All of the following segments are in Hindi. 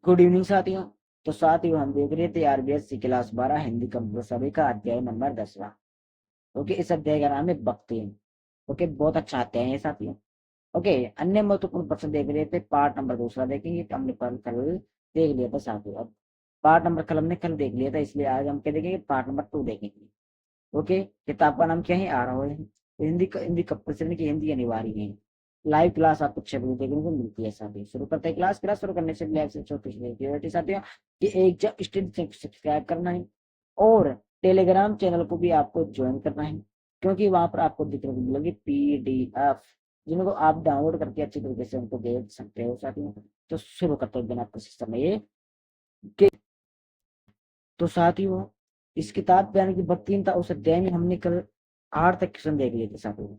गुड इवनिंग साथियों। तो साथियों हम देख रहे थे आरबीएससी क्लास 12 हिंदी कंप्यूटर सभी का अध्याय नंबर 10वां। ओके, इस अध्याय का नाम है बख्तियार। ओके, बहुत अच्छा अध्याय है साथियों। ओके, अन्य महत्वपूर्ण प्रश्न देख रहे थे, पार्ट नंबर दूसरा देखेंगे। तो हमने कल देख लिया था साथियों। अब पार्ट नंबर कल हमने कल देख लिया था, इसलिए आज हम क्या देखेंगे, पार्ट नंबर 2 देखेंगे। ओके, किताब का नाम क्या है, आ रहा है। हिंदी कंपल्सरी की हिंदी अनिवार्य है। लाइव क्लास आपको 6 बजे देखने को मिलती है साथियों। शुरू करते हैं क्लास। क्लास शुरू करने से पहले आपसे छोटी साथियों कि एक जब स्टडी सब्सक्राइब करना है और टेलीग्राम चैनल को भी आपको ज्वाइन करना है, क्योंकि वहां पर आपको दिखने को मिलेगी पीडीएफ, जिनको आप डाउनलोड करके अच्छी तरीके से उनको देख सकते हो साथियों। तो शुरू करते हैं बिना किसी समय के। तो साथियों, इस किताब यानी कि बत्तीन था, उस अध्याय में हमने कल 8 तक क्वेश्चन देख लिए थे साथियों।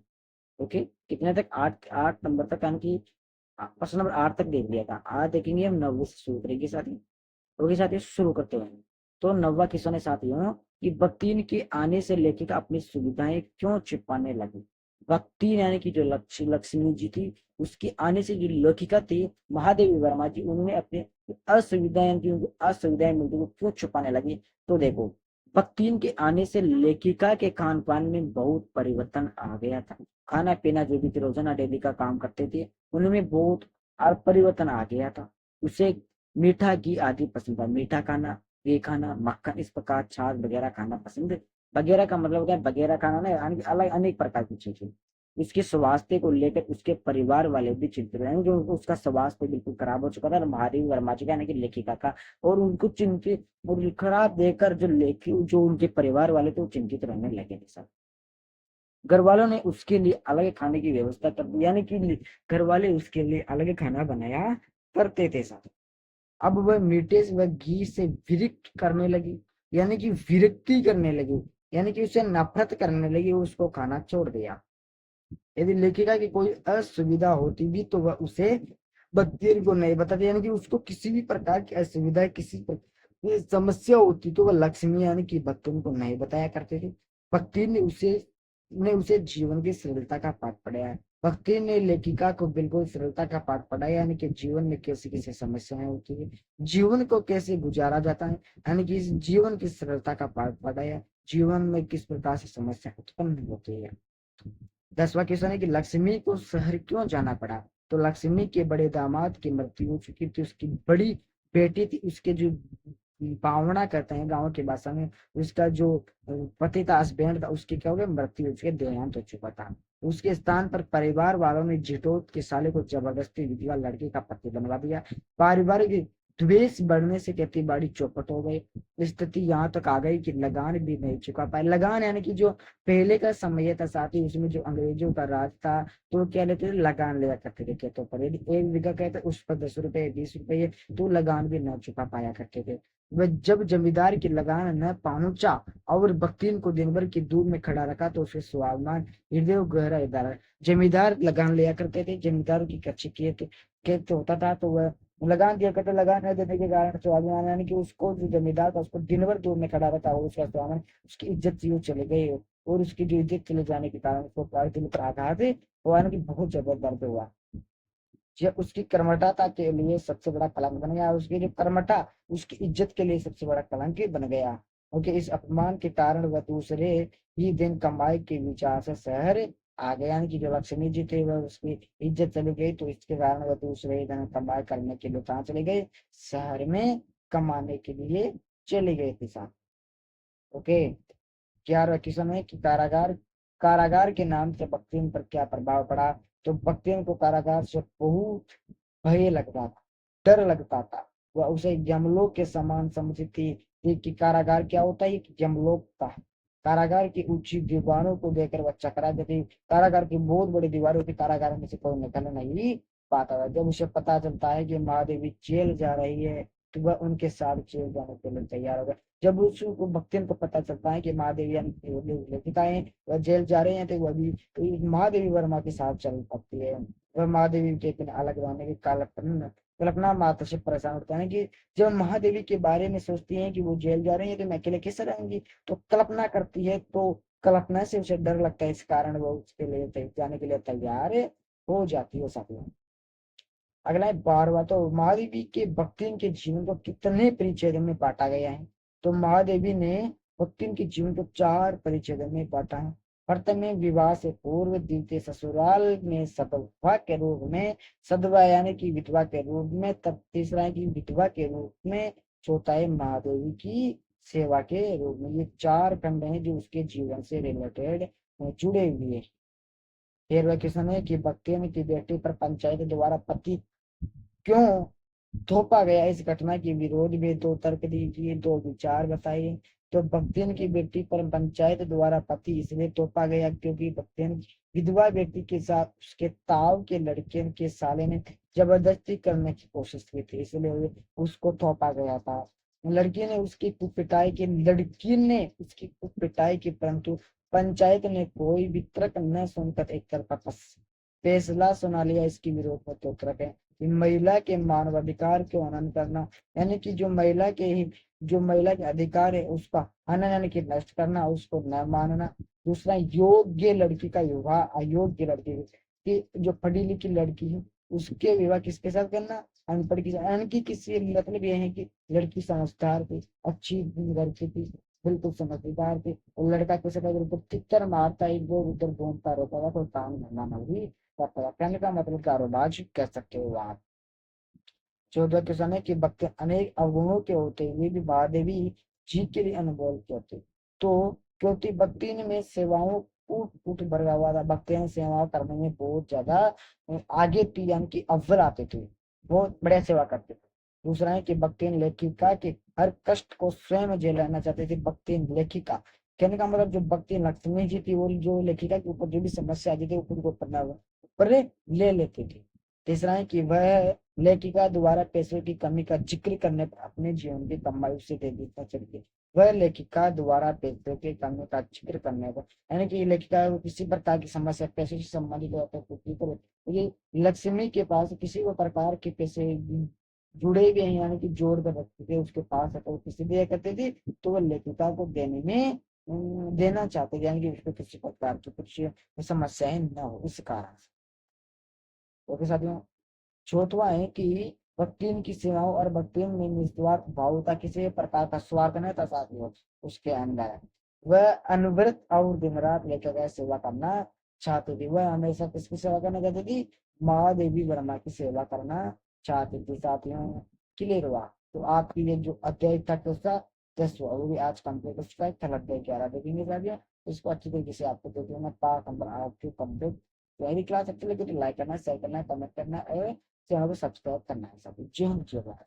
ओके, कितने तक, 8 नंबर तक, यानी कि क्वेश्चन नंबर 8 तक देख लिया था। आज देखेंगे हम 9वीं से शुरू करेंगे साथियों। ओके साथियों, शुरू करते हैं। तो 9वां क्वेश्चन है साथियों कि बत्तीन के आने से लेखिका अपनी सुविधाएं क्यों छिपाने लगी। बत्तीन यानी कि जो लक्ष्मी जी थी, उसके आने से जो लेखिका थी महादेवी वर्मा जी, उन्होंने अपने असुविधाएं यानी कि उनको असुविधाएं मिलती वो क्यों छुपाने लगी। तो देखो, बत्तीन के आने से लेखिका के खान पान में बहुत परिवर्तन आ गया था। खाना पीना जो भी थे, रोजाना डेली का काम करते थे, उनमें बहुत परिवर्तन आ गया था। उसे मीठा घी आदि पसंद था, मीठा खाना, घी खाना, मक्खन, इस प्रकार छाछ वगैरह खाना पसंद। वगैरह का मतलब क्या है, वगैरह खाना ना, यानी कि अलग अनेक प्रकार की चीजें। उसके स्वास्थ्य को लेकर उसके परिवार वाले भी चिंतित रहे, जो उसका स्वास्थ्य बिल्कुल खराब हो चुका था, महादेवी वर्मा जी का यानी कि लेखिका का। और उनको चिंतित और खराब देखकर जो लेखी जो उनके परिवार वाले थे वो चिंतित रहने लगे थे सब। घर वालों ने उसके लिए अलग खाने की व्यवस्था कर दी, यानी कि घर वाले उसके लिए अलग खाना बनाया करते थे सब। अब वह मीठे व घी से विरक्त करने लगी, यानी कि विरक्ति करने लगी, यानी कि उसे नफरत करने लगी, उसको खाना छोड़ दिया। यदि लेखिका की कोई असुविधा होती भी तो वह उसे बत्तीर को नहीं बताती, यानी कि उसको किसी भी प्रकार की असुविधा, किसी प्रकार समस्या होती तो वह लक्ष्मी यानी कि बत्तीर को नहीं बताया करते थे। बत्तीर ने उसे जीवन की सरलता का पाठ पढ़ाया है। भक्ति ने लेखिका को बिल्कुल सरलता का पाठ पढ़ाया, यानी कि जीवन में कैसी कैसी समस्याएं होती है, जीवन को कैसे गुजारा जाता है, यानी कि इस जीवन की सरलता का पाठ पढ़ाया। जीवन में किस प्रकार से समस्या उत्पन्न होती है। 10वां क्वेश्चन है कि लक्ष्मी को शहर क्यों जाना पड़ा। तो लक्ष्मी के बड़े दामाद की मृत्यु हो चुकी थी, उसकी बड़ी बेटी थी, उसके जो पावना करते हैं गांव की भाषा में, उसका जो पति था, हस्बैंड था, उसकी क्या हो गया, मृत्यु हो चुकी, देहांत हो चुका था। उसके स्थान पर परिवार वालों ने जिटोत के साले को जबरदस्ती विधवा लड़की का पति बनवा दिया। पारिवारिक द्वेष बढ़ने से खेती बाड़ी चौपट हो गई। स्थिति यहाँ तक आ गई कि लगान भी नहीं चुका पाए। लगान यानी कि जो पहले का समय था साथ ही, उसमें जो अंग्रेजों का राज था, तो वो क्या लेते थे, लगान लिया करते थे खेतों पर। यदि 1 बीघा कहते उस पर 10 रुपए 20 रुपए, तो लगान भी न चुका पाया करते थे। वह जब जमींदार की लगान न पहुंचा और बकील को दिन भर की धूप में खड़ा रखा, तो उसे स्वाभिमान हृदय गहरा इदारा। जमींदार लगान लिया करते थे, जमींदारों की कच्ची खेत होता था, तो वह लगान दिया करते। लगान न देने के कारण स्वाभिमान, यानी कि उसको जो जमींदार था उसको दिन भर धूप में खड़ा रखा, और उसका स्वाभिमान, उसकी इज्जत थी वो चले गई। और उसकी जो इज्जत चले जाने के कारण उसको दिल पर आघात हुआ, यानी कि बहुत ज्यादा दर्द हुआ। यह उसकी कर्मठता के लिए सबसे बड़ा कलंक बन गया। उसकी जो कर्मठा, उसकी इज्जत के लिए सबसे बड़ा कलंक बन गया, क्योंकि इस अपमान के कारण वह दूसरे ही दिन कमाई के विचार से शहर आ गया, यानी कि जो लक्ष्मी जी थे वह उसकी इज्जत चली गई, तो इसके कारण वह दूसरे ही दिन कमाई करने के लिए कहाँ चले गए, शहर में कमाने के लिए चले गए थे साहब। ओके, 11वां क्वेश्चन है कि कारागार कारागार के नाम से बख्तियार पर क्या प्रभाव पड़ा। तो बख्तियार को कारागार से बहुत भय लगता था, डर लगता था। वह उसे यमलोक के समान समझती थी कि कारागार क्या होता है, कि यमलोक था। कारागार की ऊंची दीवारों को देखकर वह चकरा जाती। कारागार की बहुत बड़ी दीवारों की, कारागार में से कोई निकल नहीं पाता था। जब उसे पता चलता है कि महादेवी जेल जा रही है, तो वह उनके साथ जेल जाने के लिए तैयार हो गया। जब उसको भक्तिन को पता चलता है कि महादेवी लेखिका है, वह जेल जा रहे हैं, तो वह भी तो महादेवी वर्मा के साथ चल सकती है। वह महादेवी के बिना अलग रहने की कल्पना मात्र से परेशान होता है कि जब महादेवी के बारे में सोचती है कि वो जेल जा रही है, तो मैं अकेले कैसे रहेंगी, तो कल्पना करती है, तो कल्पना से उसे डर लगता है, इस कारण वो उसके लिए जाने के लिए तैयार हो जाती है साथियों। अगला है 12वां, तो महादेवी के भक्तिन के जीवन को कितने परिच्छेदों में बांटा गया है? तो महादेवी ने भक्तिन के जीवन को 4 परिच्छेदों में बांटा है। प्रथम में विवाह से पूर्व, द्वितीय ससुराल में सदवा के रूप में, सदवा यानी कि विधवा के रूप में, तब तीसरा है कि विधवा के रूप में, चौथा है महादेवी की सेवा के रूप में। ये 4 खंड हैं जो उसके जीवन से रिलेटेड जुड़े हुए। 13वां क्वेश्चन है कि भक्तिन की बेटी पर पंचायत द्वारा पति क्यों थोपा गया? इस घटना के विरोध में 2 तर्क दीजिए, 2 विचार बताइए। तो भक्तिन की बेटी पर पंचायत द्वारा पति इसलिए थोपा गया क्योंकि भक्तिन विधवा बेटी के साथ उसके ताऊ के लड़के के साले ने जबरदस्ती करने की कोशिश की थी, इसलिए उसको थोपा गया था। लड़की ने उसकी खूब पिटाई की, लड़की ने उसकी खूब पिटाई की, परंतु पंचायत ने कोई भी तर्क न सुनकर एक तरफा फैसला सुना लिया। इसके विरोध में 2 तर्क है कि महिला के मानवाधिकार को हनन करना, यानी कि जो महिला के अधिकार है उसका हनन यानी कि नष्ट करना, उसको न मानना। दूसरा, योग्य लड़की का विवाह अयोग्य लड़की की, जो पढ़ी लिखी लड़की है उसके विवाह किसके साथ करना? अनपढ़ के साथ। यानी कि किसी मतलब ये है कि लड़की समझदार थी, अच्छी घर की थी, बिल्कुल समझदार थी, और लड़का किसी का बिल्कुल तितर मारता है, इधर उधर घूमता रहता था, कोई काम धंधा नहीं करता था। कहने का मतलब कारोबार कह सकते हो आप। 14 के समय के भक्त अनेक अवगुणों के होते हुए भी महादेवी जी के लिए अनमोल के होते। तो क्योंकि भक्ति में सेवाओं कूट कूट भरा हुआ था, भक्ति ने सेवा करने में बहुत ज्यादा आगे थी, यानी कि अव्वल आते थे, बहुत बढ़िया सेवा करते थे। दूसरा है कि भक्ति लेखिका के हर कष्ट को स्वयं झेलना चाहते थे। भक्ति लेखिका कहने का मतलब जो भक्ति लक्ष्मी जी थी, वो जो लेखिका के ऊपर जो भी समस्या आती थी उनको ऊपर ले लेते थे। तीसरा है कि वह लेखिका द्वारा पैसों की कमी का जिक्र करने पर अपने जीवन की कमाई उसे दे देता चलिए। वह लेखिका द्वारा पैसों की कमी का जिक्र करने पर, यानी कि लेखिका को किसी प्रकार की समस्या पैसों से संबंधित होता है तो ये लक्ष्मी के पास किसी भी प्रकार के पैसे जुड़े हुए हैं, यानी कि जोड़ कर रखते थे उसके पास है, तो किसी दिया करते थे, तो वह लेखिका को देने में देना चाहते थे, यानी कि उसको किसी प्रकार की कुछ समस्याएं न हो इस कारण से। ओके साथियों, चौथवा है कि भक्ति की सेवाओं और भक्ति में निस्वार्थ भाव होता, किसी प्रकार का स्वार्थ नहीं था साथियों उसके अंदर है। वह अनवरत और दिन रात लेकर गए सेवा करना चाहती थी। वह हमेशा किसकी सेवा करना चाहती थी? महादेवी वर्मा की सेवा करना चाहती थी साथियों। क्लियर हुआ? तो आपकी ये जो अध्याय था उसका 10वां वो भी आज कंप्लीट हो चुका है। कल अध्याय 11 देखेंगे साथियों। इसको अच्छी तरीके से आपको देखिए मैं पार्ट नंबर 8 कंप्लीट। तो यदि क्लास अच्छी लगी तो लाइक करना, शेयर करना, कमेंट करना और चैनल को सब्सक्राइब करना है सभी। जय हिंद जय भारत।